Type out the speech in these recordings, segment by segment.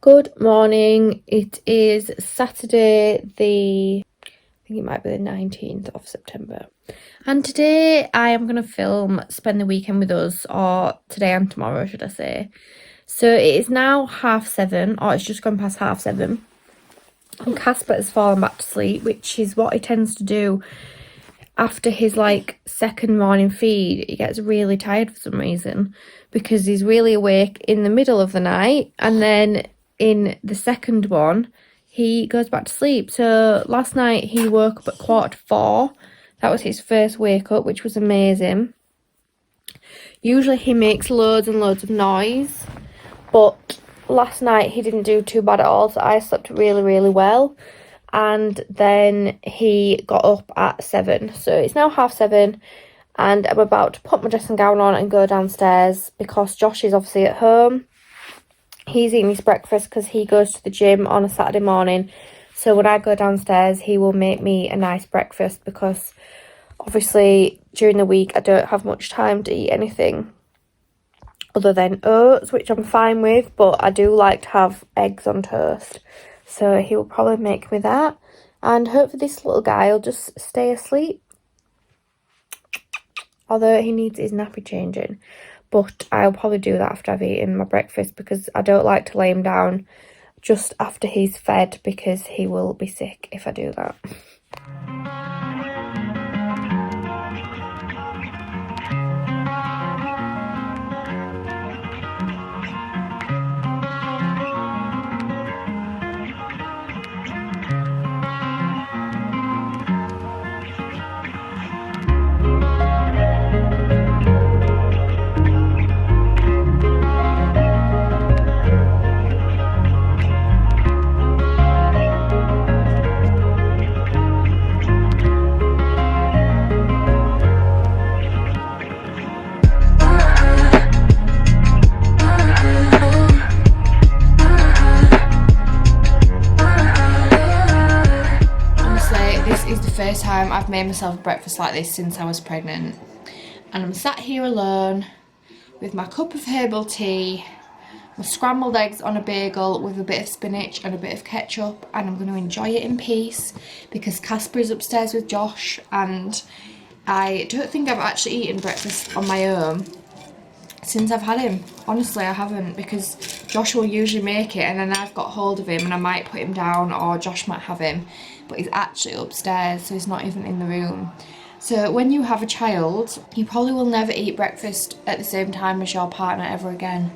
Good morning. It is Saturday I think it might be the 19th of September. And today I am going to film Spend the Weekend With Us, or today and tomorrow should I say. So it is now 7:30, or it's just gone past 7:30. And Casper has fallen back to sleep, which is what he tends to do after his second morning feed. He gets really tired for some reason because he's really awake in the middle of the night, and then in the second one he goes back to sleep. So last night he woke up at 4:45. That was his first wake up, which was amazing. Usually he makes loads and loads of noise, but last night he didn't do too bad at all, so I slept really well. And then he got up at 7, so it's now 7:30, and I'm about to put my dressing gown on and go downstairs because Josh is obviously at home. He's eating his breakfast because he goes to the gym on a Saturday morning, so when I go downstairs he will make me a nice breakfast because obviously during the week I don't have much time to eat anything other than oats, which I'm fine with, but I do like to have eggs on toast. So he will probably make me that, and hopefully this little guy will just stay asleep. Although he needs his nappy changing, but I'll probably do that after I've eaten my breakfast because I don't like to lay him down just after he's fed because he will be sick if I do that. First time I've made myself a breakfast like this since I was pregnant, and I'm sat here alone with my cup of herbal tea, my scrambled eggs on a bagel with a bit of spinach and a bit of ketchup, and I'm going to enjoy it in peace because Casper is upstairs with Josh, and I don't think I've actually eaten breakfast on my own since I've had him. Honestly, I haven't, because Josh will usually make it and then I've got hold of him and I might put him down, or Josh might have him, but he's actually upstairs, so he's not even in the room. So when you have a child, you probably will never eat breakfast at the same time as your partner ever again.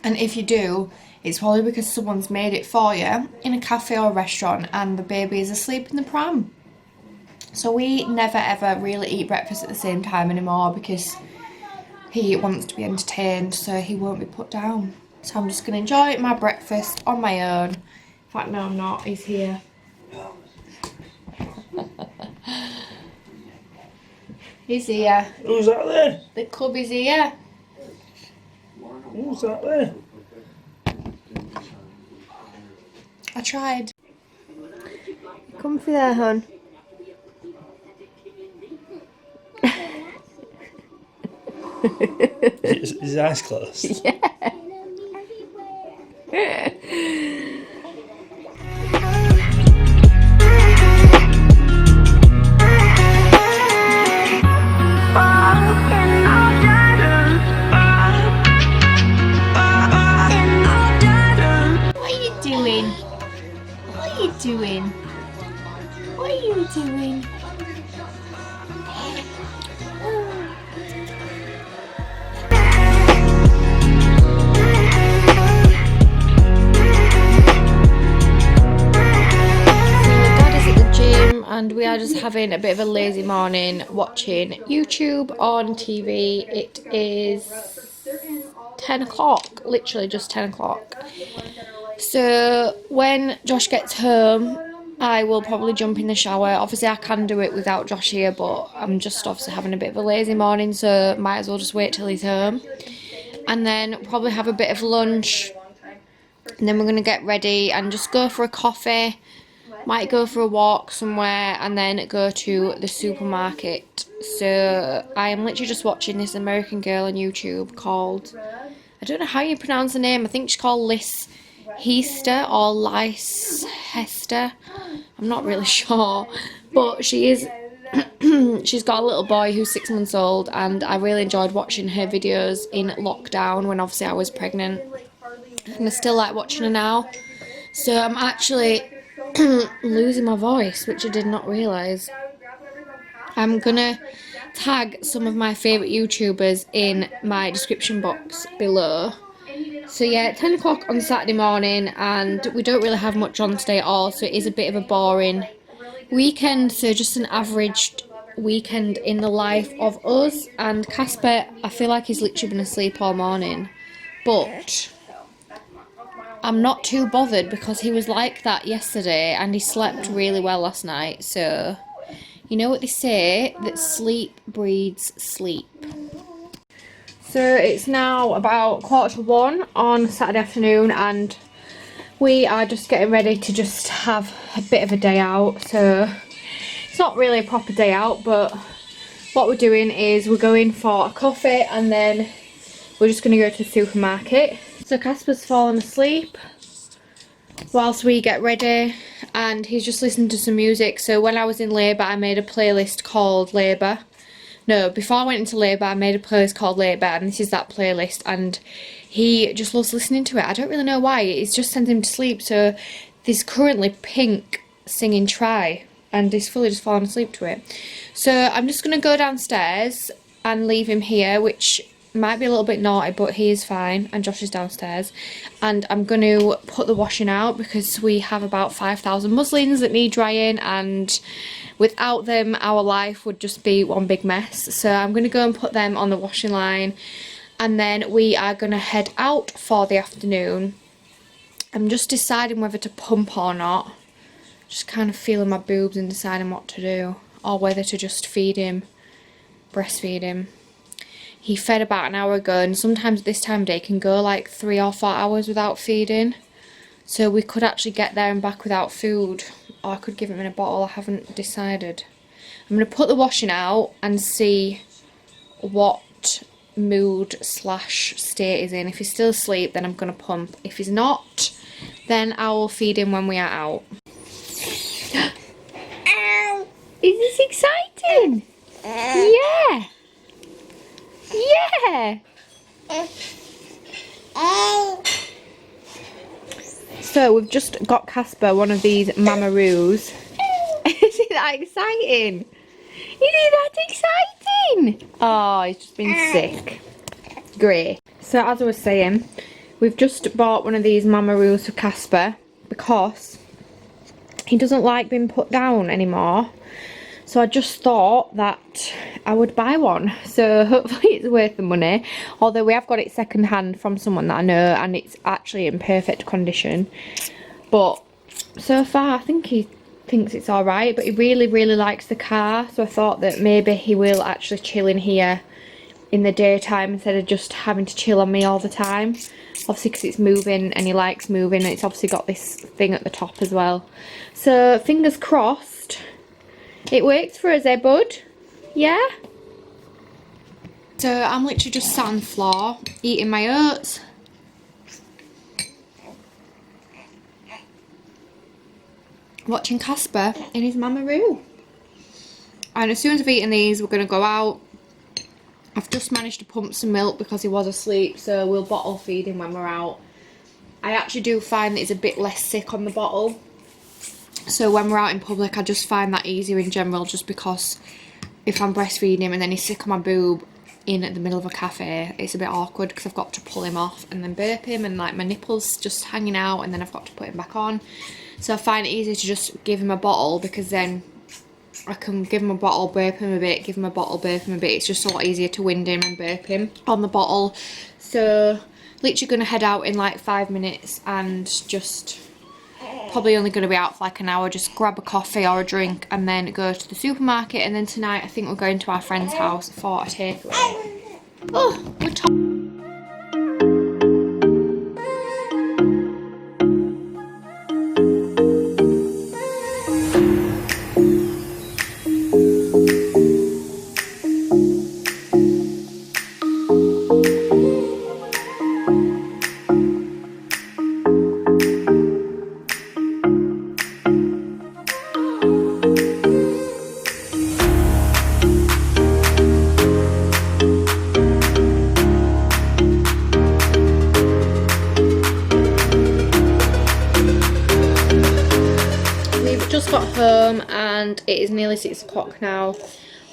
And if you do, it's probably because someone's made it for you in a cafe or restaurant and the baby is asleep in the pram. So we never ever really eat breakfast at the same time anymore because he wants to be entertained, so he won't be put down. So I'm just going to enjoy my breakfast on my own. In fact, no, I'm not. He's here. He's here. Who's that there? The cub is here. Who's that there? I tried. Comfy there, hon. Is his eyes closed? Yeah. What are you doing? And we are just having a bit of a lazy morning watching YouTube on TV. It is 10 o'clock, literally just 10 o'clock. So when Josh gets home, I will probably jump in the shower. Obviously I can do it without Josh here, but I'm just obviously having a bit of a lazy morning, so might as well just wait till he's home. And then probably have a bit of lunch, and then we're going to get ready and just go for a coffee. Might go for a walk somewhere and then go to the supermarket. So I am literally just watching this American girl on YouTube called, I don't know how you pronounce her name. I think she's called Liz Hester or Lice Hester. I'm not really sure, but she is. She's got a little boy who's 6 months old, and I really enjoyed watching her videos in lockdown when obviously I was pregnant, and I still like watching her now. So I'm actually losing my voice, which I did not realise. I'm gonna tag some of my favourite YouTubers in my description box below. So yeah, 10 o'clock on Saturday morning, and we don't really have much on today at all, so it is a bit of a boring weekend. So just an average weekend in the life of us. And Casper, I feel like he's literally been asleep all morning, but I'm not too bothered because he was like that yesterday and he slept really well last night. So you know what they say, that sleep breeds sleep. So it's now about 1:45 on Saturday afternoon, and we are just getting ready to just have a bit of a day out. So it's not really a proper day out, but what we're doing is we're going for a coffee and then we're just going to go to the supermarket. So Casper's fallen asleep whilst we get ready, and he's just listening to some music. So when I was in labour, I made a playlist called Labour. No, before I went into labour, I made a playlist called Labour, and this is that playlist, and he just loves listening to it. I don't really know why, it's just sends him to sleep. So there's currently Pink singing Try, and he's fully just fallen asleep to it. So I'm just going to go downstairs and leave him here, which might be a little bit naughty, but he is fine, and Josh is downstairs. And I'm going to put the washing out because we have about 5,000 muslins that need drying, and without them our life would just be one big mess. So I'm going to go and put them on the washing line, and then we are going to head out for the afternoon. I'm just deciding whether to pump or not, just kind of feeling my boobs and deciding what to do, or whether to just feed him, breastfeed him. He fed about an hour ago, and sometimes at this time of day can go like 3 or 4 hours without feeding. So we could actually get there and back without food, or I could give him in a bottle. I haven't decided. I'm going to put the washing out and see what mood / state he's in. If he's still asleep, then I'm going to pump. If he's not, then I will feed him when we are out. Is this exciting? Yeah. Yeah. So we've just got Casper one of these Mamaroos. Isn't that exciting? Isn't that exciting? Oh, he's just been sick. Great. So as I was saying, we've just bought one of these Mamaroos for Casper because he doesn't like being put down anymore. So I just thought that I would buy one. So hopefully it's worth the money. Although we have got it second hand from someone that I know, and it's actually in perfect condition. But so far I think he thinks it's alright. But he really, really likes the car. So I thought that maybe he will actually chill in here in the daytime instead of just having to chill on me all the time. Obviously because it's moving and he likes moving. And it's obviously got this thing at the top as well. So fingers crossed it works for us, eh, bud? Yeah? So I'm literally just sat on the floor eating my oats. Watching Casper in his Mamaroo. And as soon as I've eaten these, we're going to go out. I've just managed to pump some milk because he was asleep, so we'll bottle feed him when we're out. I actually do find that he's a bit less sick on the bottle. So when we're out in public, I just find that easier in general, just because if I'm breastfeeding him and then he's sick on my boob in the middle of a cafe, it's a bit awkward because I've got to pull him off and then burp him, and like my nipples just hanging out, and then I've got to put him back on. So I find it easier to just give him a bottle, because then I can give him a bottle, burp him a bit, give him a bottle, burp him a bit. It's just a lot easier to wind him and burp him on the bottle. So literally going to head out in like 5 minutes and just probably only going to be out for like an hour, just grab a coffee or a drink and then go to the supermarket. And then tonight I think we're going to our friend's house for a takeaway. Oh, we're home and it is nearly 6 o'clock now.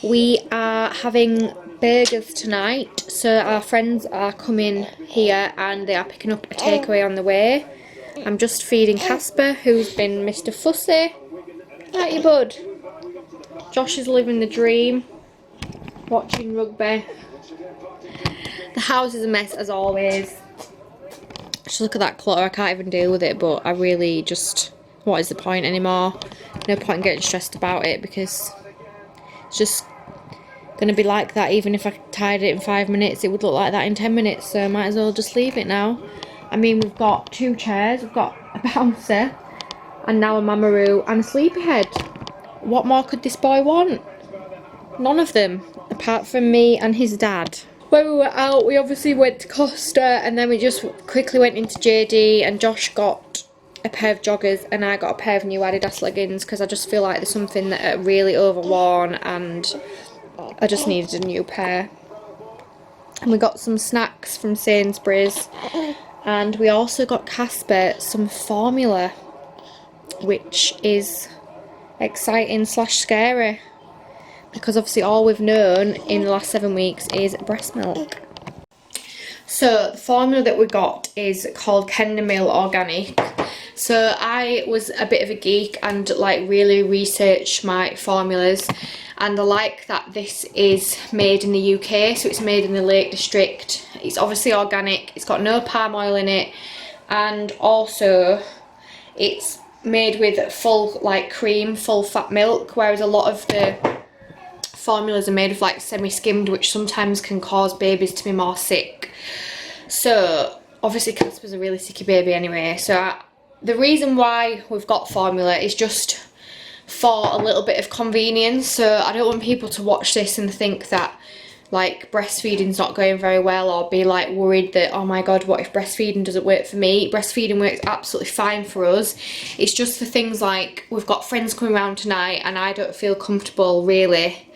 We are having burgers tonight, so our friends are coming here and they are picking up a takeaway on the way. I'm just feeding Casper, who's been Mr. Fussy. Right, you bud? Josh is living the dream, watching rugby. The house is a mess as always. Just look at that clutter, I can't even deal with it, but I really just, what is the point anymore? No point in getting stressed about it because it's just going to be like that. Even if I tied it in 5 minutes, it would look like that in 10 minutes, so I might as well just leave it now. I mean, we've got 2 chairs, we've got a bouncer, and now a mamaroo and a sleepyhead. What more could this boy want? None of them, apart from me and his dad. When we were out, we obviously went to Costa and then we just quickly went into JD, and Josh got a pair of joggers and I got a pair of new Adidas leggings because I just feel like there's something that are really overworn and I just needed a new pair. And we got some snacks from Sainsbury's, and we also got Casper some formula, which is exciting / scary. Because obviously all we've known in the last 7 weeks is breast milk. So the formula that we got is called Kendamil Organic. So I was a bit of a geek and like really researched my formulas, and I like that this is made in the UK, so it's made in the Lake District. It's obviously organic, it's got no palm oil in it, and also it's made with full like cream, full fat milk, whereas a lot of the formulas are made of like semi-skimmed, which sometimes can cause babies to be more sick. So obviously Casper's a really sicky baby anyway, so the reason why we've got formula is just for a little bit of convenience. So I don't want people to watch this and think that like breastfeeding's not going very well, or be like worried that, oh my god, what if breastfeeding doesn't work for me. Breastfeeding works absolutely fine for us. It's just for things like we've got friends coming around tonight and I don't feel comfortable really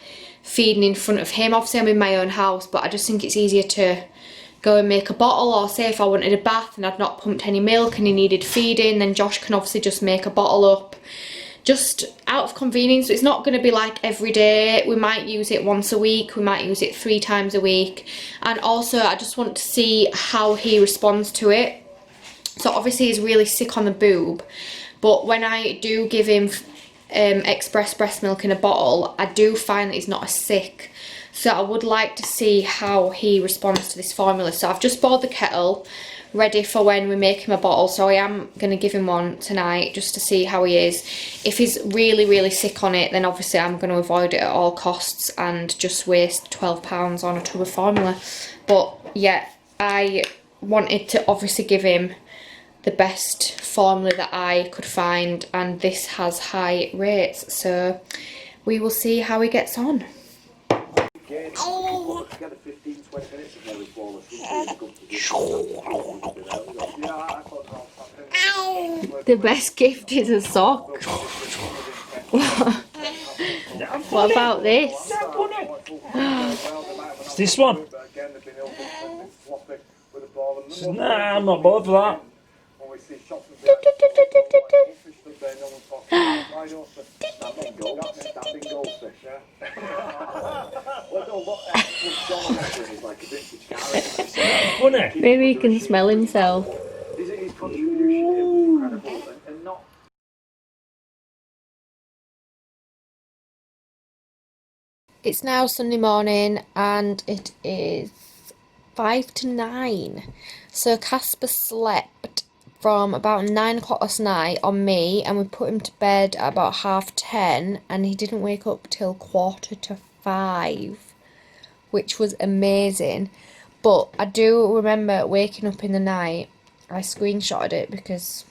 feeding in front of him. Obviously I'm in my own house, but I just think it's easier to go and make a bottle, or say if I wanted a bath and I'd not pumped any milk and he needed feeding, then Josh can obviously just make a bottle up just out of convenience. So it's not going to be like every day. We might use it once a week, we might use it 3 times a week, and also I just want to see how he responds to it. So obviously he's really sick on the boob, but when I do give him express breast milk in a bottle, I do find that he's not as sick. So I would like to see how he responds to this formula. So I've just bought the kettle ready for when we make him a bottle, so I am going to give him one tonight just to see how he is. If he's really sick on it, then obviously I'm going to avoid it at all costs and just waste £12 on a tub of formula. But yeah, I wanted to obviously give him the best formula that I could find, and this has high rates, so we will see how he gets on. The best gift is a sock. What about this? It's this one. Nah, I'm not bothered for that. Maybe he can smell himself. It's now Sunday morning and it is 5 to 9. So Casper slept from about 9 o'clock last night on me, and we put him to bed at about 10:30, and he didn't wake up till 4:45, which was amazing. But I do remember waking up in the night. I screenshotted it because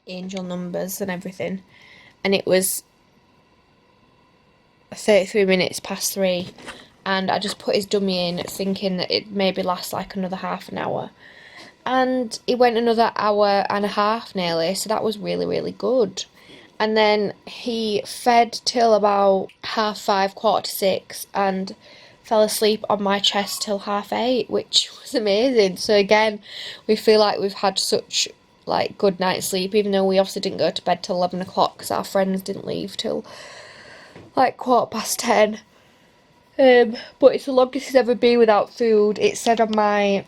angel numbers and everything, and it was 33 minutes past 3, and I just put his dummy in thinking that it maybe lasts like another half an hour, and it went another hour and a half nearly, so that was really good. And then he fed till about 5:30, 5:45, and fell asleep on my chest till 8:30, which was amazing. So again, we feel like we've had such like good night's sleep, even though we obviously didn't go to bed till 11 o'clock because our friends didn't leave till like 10:15. But it's the longest he's ever been without food. It said on my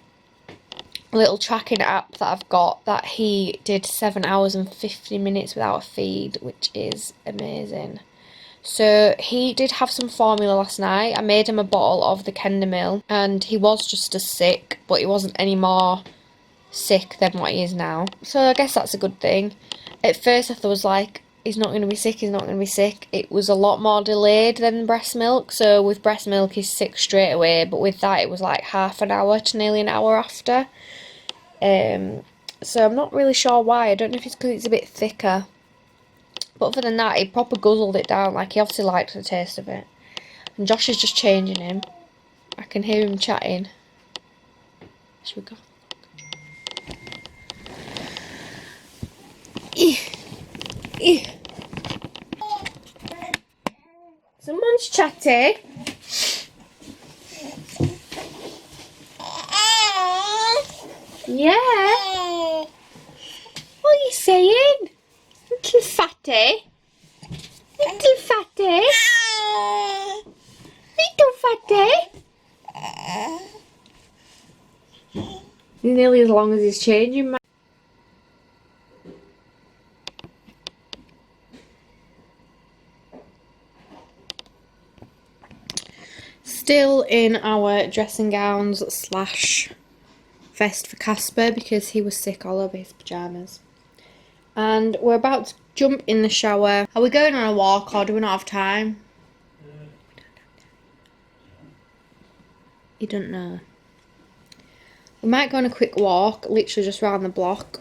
little tracking app that I've got that he did 7 hours and 50 minutes without a feed, which is amazing. So he did have some formula last night. I made him a bottle of the Kendamil and he was just as sick, but he wasn't any more sick than what he is now. So I guess that's a good thing. At first I thought, was like, he's not going to be sick, he's not going to be sick. It was a lot more delayed than breast milk. So with breast milk he's sick straight away, but with that it was like half an hour to nearly an hour after. So I'm not really sure why. I don't know if it's because it's a bit thicker. But other than that, he proper guzzled it down. Like, he obviously liked the taste of it. And Josh is just changing him. I can hear him chatting. Should we go? Someone's chatting. Yeah. What are you saying? Little fatty. Little fatty. Little fatty. Nearly as long as he's changing. Still in our dressing gowns / vest for Casper because he was sick all over his pyjamas. And we're about to jump in the shower. Are we going on a walk or do we not have time? You don't know. We might go on a quick walk, literally just round the block.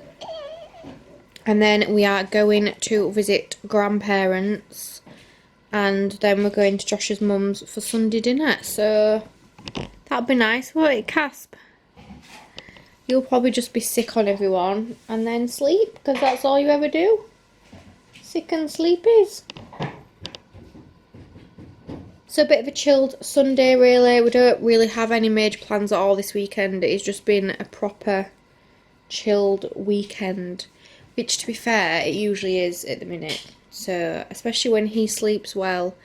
And then we are going to visit grandparents. And then we're going to Josh's mum's for Sunday dinner. So that'd be nice, won't it, Casp? You'll probably just be sick on everyone and then sleep, because that's all you ever do. Sick and sleepies. So a bit of a chilled Sunday really. We don't really have any major plans at all this weekend. It's just been a proper chilled weekend, which to be fair it usually is at the minute. So especially when he sleeps well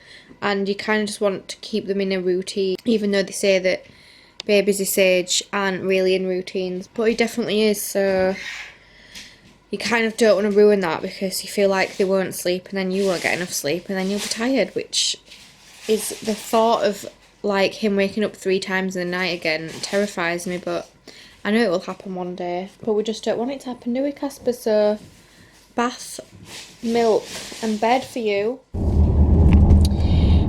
and you kind of just want to keep them in a routine, even though they say that babies this age aren't really in routines, but he definitely is. So you kind of don't want to ruin that because you feel like they won't sleep and then you won't get enough sleep and then you'll be tired, which is the thought of like him waking up 3 times in the night again terrifies me. But I know it will happen one day, but we just don't want it to happen, do we, Casper? So bath, milk and bed for you.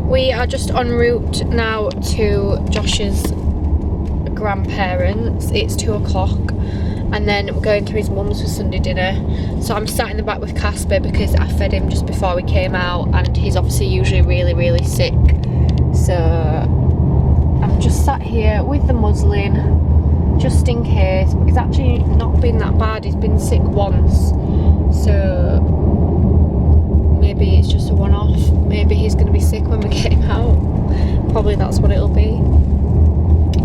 We are just en route now to Josh's grandparents. It's 2 o'clock and then we're going to his mum's for Sunday dinner. So I'm sat in the back with Casper because I fed him just before we came out and he's obviously usually really sick. So I'm just sat here with the muslin just in case, but he's actually not been that bad. He's been sick once, so maybe it's just a one-off. Maybe he's going to be sick when we get him out. Probably that's what it'll be.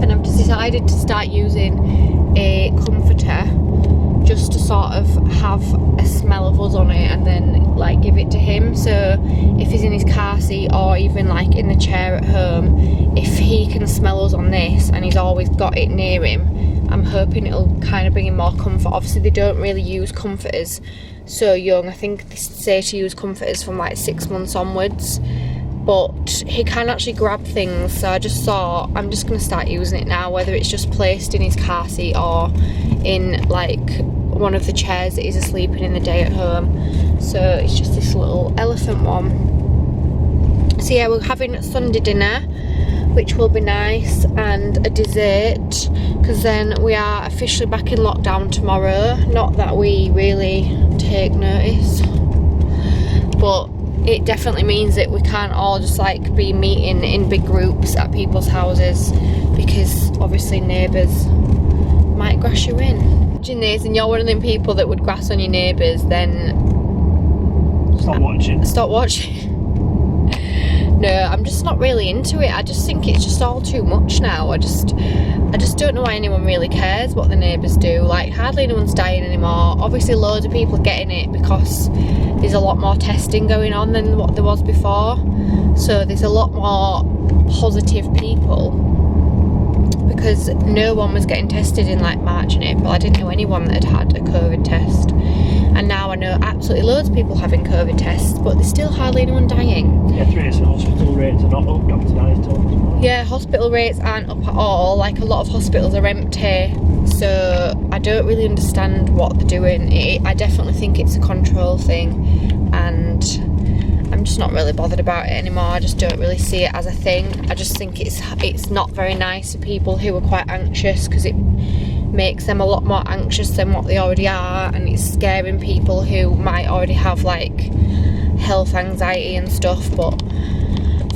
And I've just decided to start using a comforter just to sort of have a smell of us on it and then like give it to him. So if he's in his car seat or even like in the chair at home, if he can smell us on this and he's always got it near him, I'm hoping it'll kind of bring him more comfort. Obviously they don't really use comforters so young. I think they say to use comforters from like 6 months onwards, but he can actually grab things. So I just thought I'm just going to start using it now, whether it's just placed in his car seat or in like one of the chairs that he's asleep in the day at home. So it's just this little elephant one. So yeah, we're having Sunday dinner, which will be nice, and a dessert, because then we are officially back in lockdown tomorrow. Not that we really take notice, but it definitely means that we can't all just like be meeting in big groups at people's houses, because obviously neighbours might grass you in. Imagine this, and you're one of them people that would grass on your neighbours, then Stop watching. Stop watching. No, I'm just not really into it. I just think it's just all too much now. I just don't know why anyone really cares what the neighbours do. Like, hardly anyone's dying anymore. Obviously loads of people are getting it because there's a lot more testing going on than what there was before. So there's a lot more positive people, because no one was getting tested in like March and April. I didn't know anyone that had a COVID test. And now I know absolutely loads of people having COVID tests, but there's still hardly anyone dying. Death rates and hospital rates are not up, Dr. Danny's told us. Yeah, hospital rates aren't up at all. Like, a lot of hospitals are empty. So I don't really understand what they're doing. I definitely think it's a control thing, and I'm just not really bothered about it anymore. I just don't really see it as a thing. I just think it's not very nice for people who are quite anxious, because it makes them a lot more anxious than what they already are, and it's scaring people who might already have like health anxiety and stuff. But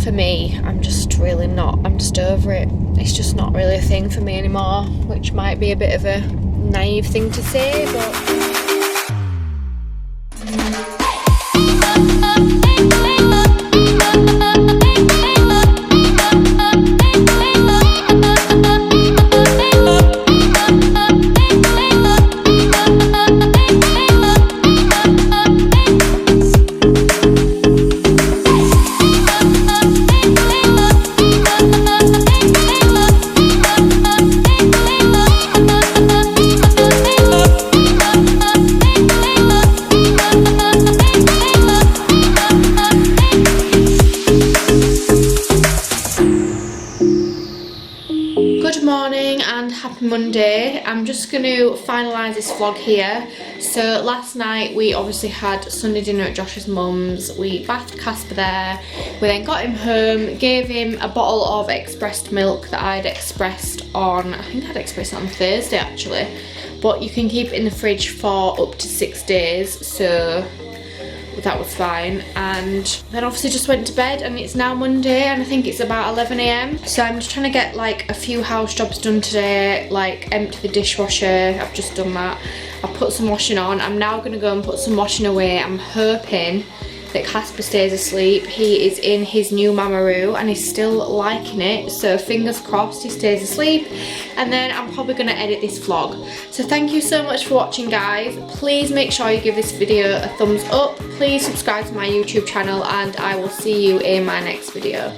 for me, I'm just really not. I'm just over it. It's just not really a thing for me anymore, which might be a bit of a naive thing to say, but Monday. I'm just going to finalise this vlog here. So last night we obviously had Sunday dinner at Josh's mum's. We bathed Casper there. We then got him home, gave him a bottle of expressed milk that I'd expressed on, I think I'd expressed it on Thursday actually, but you can keep it in the fridge for up to 6 days, so that was fine. And then obviously just went to bed, and it's now Monday and I think it's about 11 AM. So I'm just trying to get like a few house jobs done today, like empty the dishwasher. I've just done that. I've put some washing on. I'm now going to go and put some washing away. I'm hoping that Casper stays asleep. He is in his new Mamaroo and he's still liking it, so fingers crossed he stays asleep, and then I'm probably going to edit this vlog. So thank you so much for watching, guys. Please make sure you give this video a thumbs up. Please subscribe to my YouTube channel, and I will see you in my next video.